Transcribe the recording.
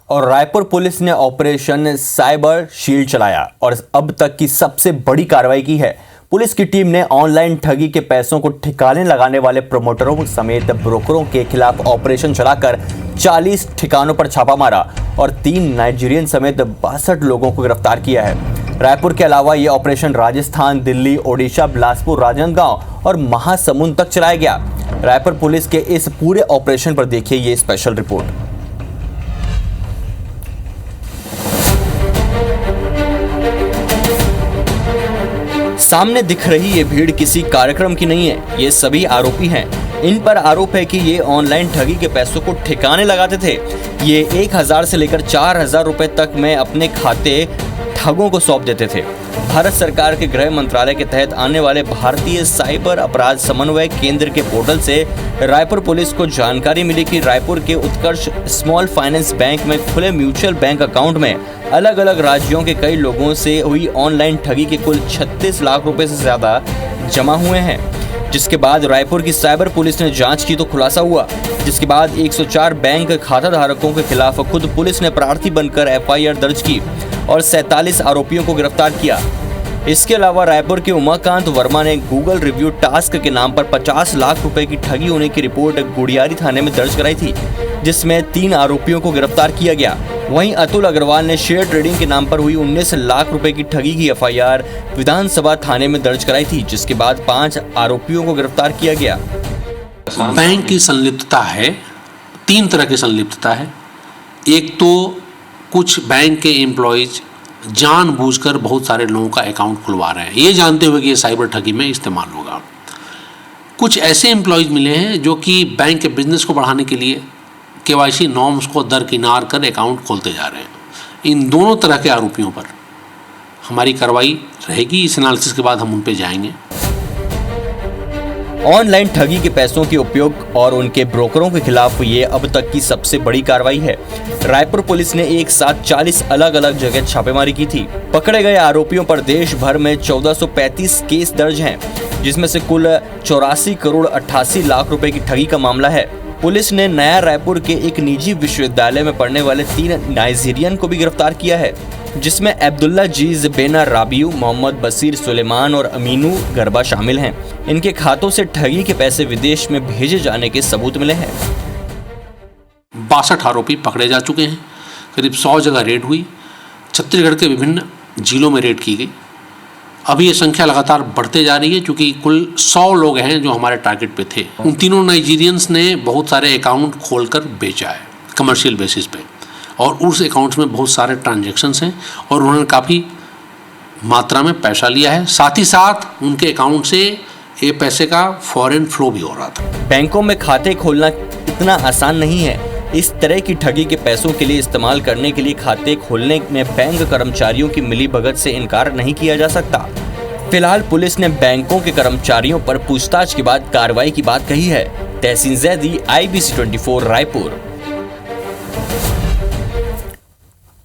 और रायपुर पुलिस ने operation cyber shield चलाया और अब तक की सबसे बड़ी कार्रवाई की है। पुलिस की टीम ने ऑनलाइन ठगी के पैसों को ठिकाने लगाने वाले प्रमोटरों समेत ब्रोकरों के खिलाफ ऑपरेशन चलाकर 40 ठिकानों पर छापा मारा और 3 नाइजीरियन समेत 62 लोगों को गिरफ्तार किया है। रायपुर के अलावा ये ऑपरेशन राजस्थान, दिल्ली, ओडिशा, बिलासपुर, राजनांदगांव और महासमुंद तक चलाया गया। रायपुर पुलिस के इस पूरे ऑपरेशन पर देखिए ये स्पेशल रिपोर्ट। सामने दिख रही ये भीड़ किसी कार्यक्रम की नहीं है, ये सभी आरोपी हैं। इन पर आरोप है कि ये ऑनलाइन ठगी के पैसों को ठिकाने लगाते थे। ये 1000 से लेकर 4000 रुपए तक में अपने खाते ठगों को सौंप देते थे। भारत सरकार के गृह मंत्रालय के तहत आने वाले भारतीय साइबर अपराध समन्वय केंद्र के पोर्टल से रायपुर पुलिस को जानकारी मिली कि रायपुर के उत्कर्ष स्मॉल फाइनेंस बैंक में खुले म्यूचुअल बैंक अकाउंट में अलग अलग राज्यों के कई लोगों से हुई ऑनलाइन ठगी के कुल 36 लाख रुपए से ज्यादा जमा हुए हैं। जिसके बाद रायपुर की साइबर पुलिस ने जांच की तो खुलासा हुआ, जिसके बाद 104 बैंक खाता धारकों के खिलाफ खुद पुलिस ने प्रार्थी बनकर FIR दर्ज की और 47 आरोपियों को गिरफ्तार किया। इसके अलावा रायपुर के उमाकांत वर्मा ने गूगल रिव्यू टास्क के नाम पर 50 लाख रुपए की ठगी होने की रिपोर्ट गुड़ियारी थाने में दर्ज कराई थी, जिसमें 3 आरोपियों को गिरफ्तार किया गया। वहीं अतुल अग्रवाल ने शेयर ट्रेडिंग के नाम पर हुई 19 लाख रुपए की ठगी की FIR विधानसभा थाने में दर्ज कराई थी, जिसके बाद 5 आरोपियों को गिरफ्तार किया गया। बैंक की संलिप्तता है, 3 तरह की संलिप्तता है। एक तो कुछ बैंक के एम्प्लॉयज जानबूझकर बहुत सारे लोगों का अकाउंट खुलवा रहे हैं, ये जानते हुए कि ये साइबर ठगी में इस्तेमाल होगा। कुछ ऐसे एम्प्लॉयज मिले हैं जो कि बैंक के बिजनेस को बढ़ाने के लिए KYC नॉर्म्स को दरकिनार कर अकाउंट खोलते जा रहे हैं। इन दोनों तरह के आरोपियों पर हमारी कार्रवाई रहेगी। इस एनालिसिस के बाद हम उन पे जाएंगे। ऑनलाइन ठगी के पैसों के उपयोग और उनके ब्रोकरों के खिलाफ ये अब तक की सबसे बड़ी कार्रवाई है। रायपुर पुलिस ने एक साथ 40 अलग अलग जगह छापेमारी की थी। पकड़े गए आरोपियों पर देश भर में 1435 केस दर्ज हैं, जिसमें से कुल 84 करोड़ 88 लाख रुपए की ठगी का मामला है। पुलिस ने नया रायपुर के एक निजी विश्वविद्यालय में पढ़ने वाले 3 नाइजीरियन को भी गिरफ्तार किया है, जिसमें अब्दुल्ला जीज बेना राबियू, मोहम्मद बशीर सुलेमान और अमीनू गरबा शामिल हैं। इनके खातों से ठगी के पैसे विदेश में भेजे जाने के सबूत मिले हैं। 62 आरोपी पकड़े जा चुके हैं। करीब 100 जगह रेड हुई। छत्तीसगढ़ के विभिन्न जिलों में रेड की गई। अभी ये संख्या लगातार बढ़ते जा रही है, क्योंकि कुल 100 लोग हैं जो हमारे टारगेट पे थे। उन तीनों नाइजीरियंस ने बहुत सारे अकाउंट खोलकर बेचा है कमर्शियल बेसिस पे, और उस अकाउंट्स में बहुत सारे ट्रांजैक्शंस हैं और उन्होंने काफ़ी मात्रा में पैसा लिया है। साथ ही साथ उनके अकाउंट से ये पैसे का फॉरेन फ्लो भी हो रहा था। बैंकों में खाते खोलना इतना आसान नहीं है। इस तरह की ठगी के पैसों के लिए इस्तेमाल करने के लिए खाते खोलने में बैंक कर्मचारियों की मिलीभगत से इनकार नहीं किया जा सकता। फिलहाल पुलिस ने बैंकों के कर्मचारियों पर पूछताछ के बाद कार्रवाई की बात कही है। तहसीन जैदी, IBC 24 रायपुर।